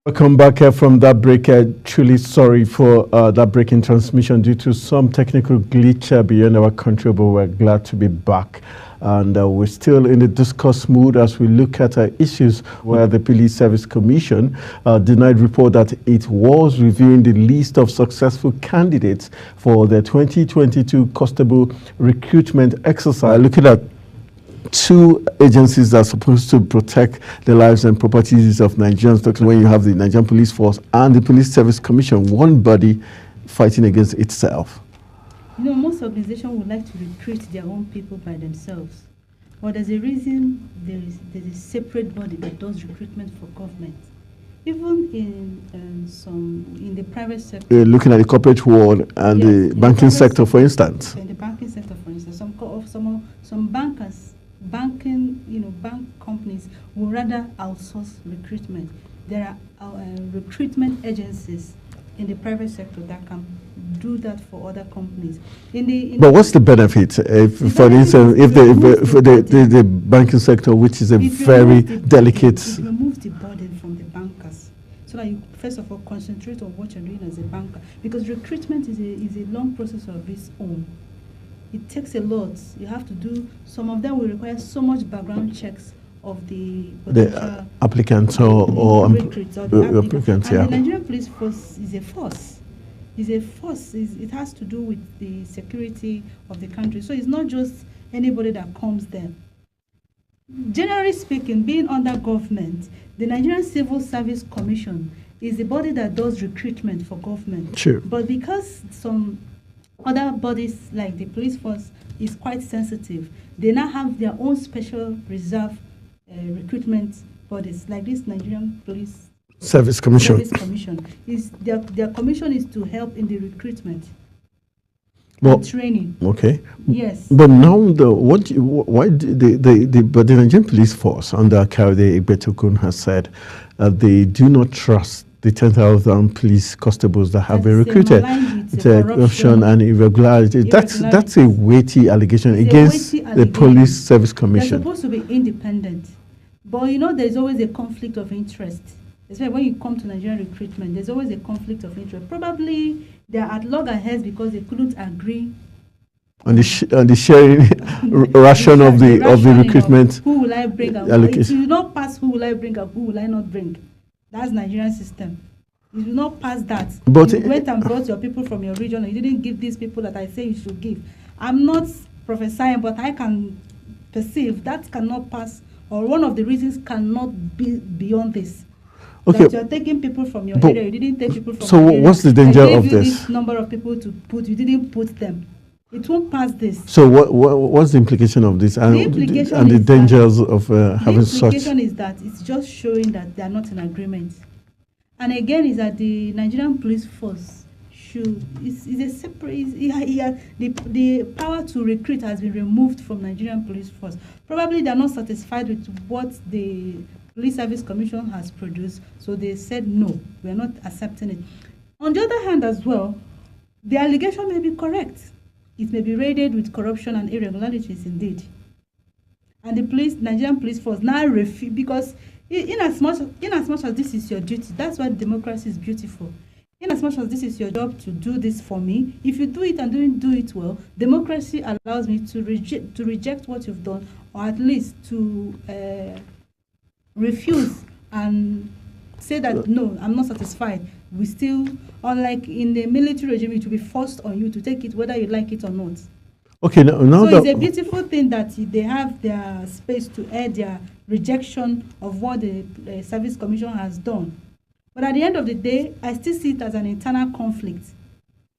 Welcome back from that break. Truly sorry for that break in transmission due to some technical glitch beyond our control, but we're glad to be back. And we're still in the discourse mood as we look at issues where the Police Service Commission denied report that it was reviewing the list of successful candidates for the 2022 Constable recruitment exercise. Looking at two agencies that are supposed to protect the lives and properties of Nigerians. When you have the Nigerian Police Force and the Police Service Commission, one body fighting against itself. You know, most organizations would like to recruit their own people by themselves. But there's a reason there's a separate body that does recruitment for government. Even in the private sector. Looking at the corporate world and yes, the banking sector, for instance. In the banking sector, for instance, some bankers. Bank companies would rather outsource recruitment. There are recruitment agencies in the private sector that can do that for other companies. But what's the benefit, for instance, if the banking sector, which is a very delicate... You remove the burden from the bankers, so that you first of all concentrate on what you're doing as a banker, because recruitment is a long process of its own. It takes a lot. You have to do, some of them will require so much background checks of the applicants or recruits or the applicants. And yeah. the Nigerian Police Force is a force. It has to do with the security of the country. So it's not just anybody that comes there. Generally speaking, being under government, the Nigerian Civil Service Commission is the body that does recruitment for government. Sure. But because some other bodies like the police force is quite sensitive, they now have their own special reserve recruitment bodies, like this Nigerian Police Service Commission. Their commission is to help in the recruitment and training. Okay. Yes. But now the Nigerian Police Force under Kayode Egbetokun has said they do not trust the 10,000 police constables that have been recruited. Corruption and irregularity. That's a weighty allegation against the Police Service Commission. They're supposed to be independent. But you know, there's always a conflict of interest. Especially when you come to Nigerian recruitment, there's always a conflict of interest. Probably they're at loggerheads because they couldn't agree on the sharing ration of the recruitment. Who will I bring up? If you not pass who will I bring up, who will I not bring? That's Nigerian system. You do not pass that. But you went and brought your people from your region and you didn't give these people that I say you should give. I'm not prophesying, but I can perceive that cannot pass, or one of the reasons cannot be beyond this. Okay. That you're taking people from your area, you didn't take people from your area. So what's the danger of this? This number of people to put, you didn't put them. It won't pass this. So what's the implication of this and the dangers of having such? The implication is that it's just showing that they are not in agreement. And again, is that the Nigerian Police Force is a separate. The power to recruit has been removed from Nigerian Police Force. Probably they are not satisfied with what the Police Service Commission has produced, so they said no, we are not accepting it. On the other hand, as well, the allegation may be correct. It may be raided with corruption and irregularities indeed. And the Nigerian Police Force now refuse, because in as much as this is your duty, that's why democracy is beautiful. In as much as this is your job to do this for me, if you do it and don't do it well, democracy allows me to reject what you've done, or at least to refuse and say that no, I'm not satisfied. We still, unlike in the military regime, it will be forced on you to take it whether you like it or not. Okay, now so it's a beautiful thing that they have their space to air their rejection of what the Service Commission has done. But at the end of the day, I still see it as an internal conflict,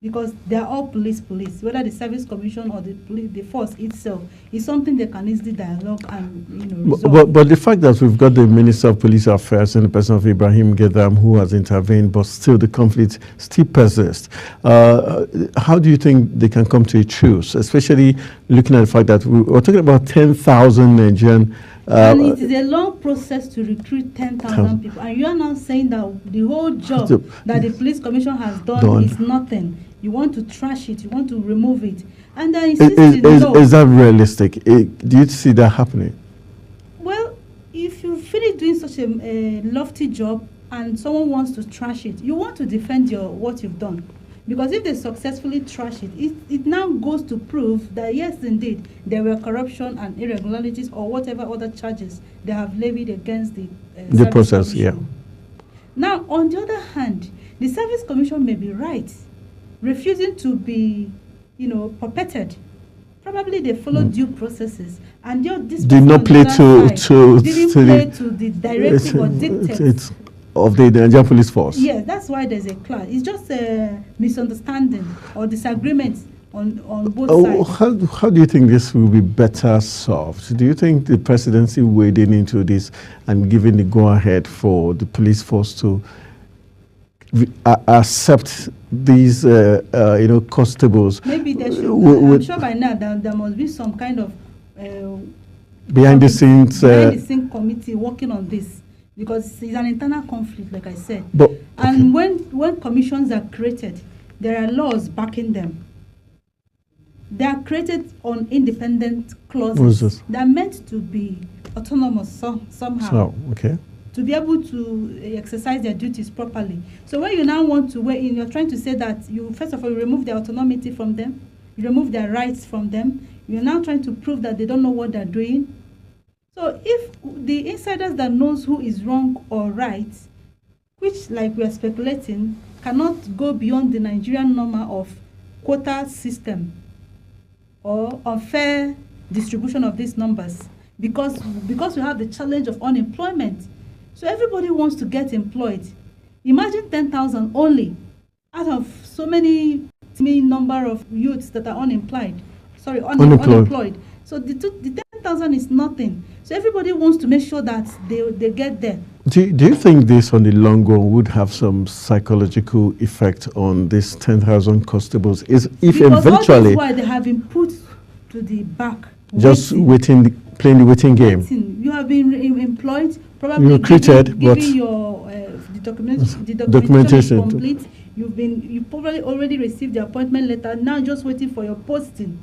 because they are all police. Whether the Service Commission or the force itself is something they can easily dialogue and resolve. But the fact that we've got the Minister of Police Affairs in the person of Ibrahim Gedam who has intervened, but still the conflict still persists. How do you think they can come to a truce, especially looking at the fact that we're talking about 10,000 Nigerian? And it is a long process to recruit 10,000 people. And you are now saying that the whole job that the Police Commission has done is nothing. You want to trash it, you want to remove it. And then is that realistic? Do you see that happening? Well, if you finish doing such a lofty job and someone wants to trash it, you want to defend what you've done. Because if they successfully trash it, it now goes to prove that yes, indeed, there were corruption and irregularities or whatever other charges they have levied against the process. Commission. Yeah. Now, on the other hand, the Service Commission may be right, refusing to be, puppeted. Probably they followed due processes, and this did not play to the directive or dictates of the Nigerian police force. Yes, that's why there's a clash. It's just a misunderstanding or disagreement on both sides. How do you think this will be better solved? Do you think the presidency wading into this and giving the go-ahead for the police force to accept these, constables? Maybe they should. I'm sure by now there must be some kind of behind the scenes committee working on this. Because it's an internal conflict, like I said. And when commissions are created, there are laws backing them. They are created on independent clauses. They are meant to be autonomous somehow. So, okay. To be able to exercise their duties properly. So when you now want to weigh in, you're trying to say that you, first of all, remove their autonomy from them, you remove their rights from them. You're now trying to prove that they don't know what they're doing. So if the insiders that knows who is wrong or right, which like we are speculating, cannot go beyond the Nigerian normal of quota system or unfair distribution of these numbers, because we have the challenge of unemployment. So everybody wants to get employed. Imagine 10,000 only out of so many number of youths that are unemployed. So the 10,000 is nothing. So everybody wants to make sure that they get there. Do you think this on the long run would have some psychological effect on this 10,000 constables? Because eventually, that's why they have been put to the back. Just playing the waiting game. You have been employed, probably you're recruited, giving your the documentation is complete. You probably already received the appointment letter. Now just waiting for your posting.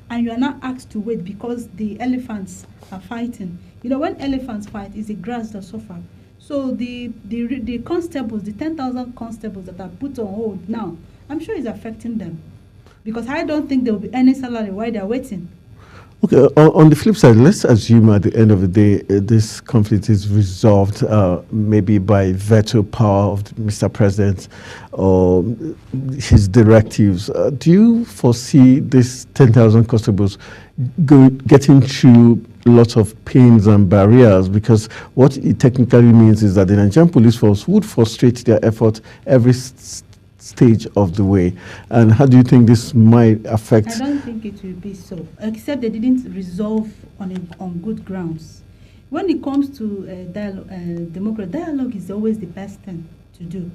And you are not asked to wait because the elephants are fighting. When elephants fight, it's the grass that suffer. So the constables, the 10,000 constables that are put on hold now, I'm sure it's affecting them. Because I don't think there will be any salary while they're waiting. Okay, on the flip side, let's assume at the end of the day, this conflict is resolved maybe by veto power of Mr. President or his directives. Do you foresee this 10,000 constables getting through lots of pains and barriers? Because what it technically means is that the Nigerian police force would frustrate their effort every stage of the way. And how do you think this might affect? I don't think it will be so, except they didn't resolve on good grounds. When it comes to dialogue is always the best thing to do.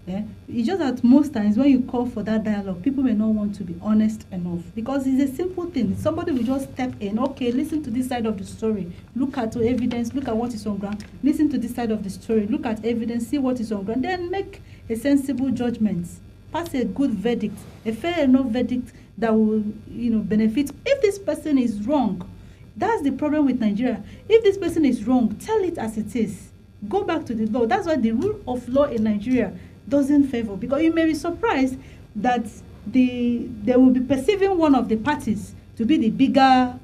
Yeah? It's just that most times when you call for that dialogue, people may not want to be honest enough, because it's a simple thing. Somebody will just step in, okay, listen to this side of the story, look at the evidence, look at what is on ground, listen to this side of the story, look at evidence, see what is on ground, then make a sensible judgment, pass a good verdict, a fair enough verdict that will benefit. If this person is wrong, that's the problem with Nigeria. If this person is wrong, tell it as it is. Go back to the law. That's why the rule of law in Nigeria doesn't favor, because you may be surprised that they will be perceiving one of the parties to be the bigger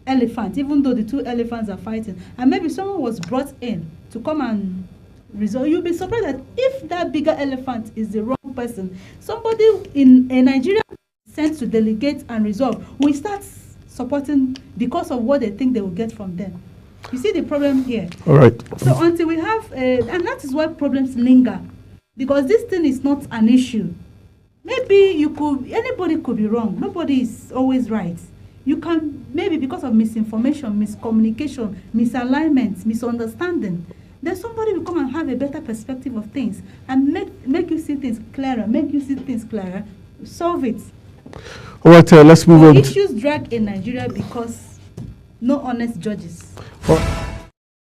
elephant, even though the two elephants are fighting. And maybe someone was brought in to come and resolve. You'll be surprised that if that bigger elephant is the wrong person, somebody in Nigeria sent to delegate and resolve will start supporting because of what they think they will get from them. You see the problem here. All right. So until we have, and that is why problems linger. Because this thing is not an issue. Maybe anybody could be wrong. Nobody is always right. You can, maybe because of misinformation, miscommunication, misalignment, misunderstanding, then somebody will come and have a better perspective of things and make you see things clearer, solve it. All right, let's move on. Issues drag in Nigeria because no honest judges. Well,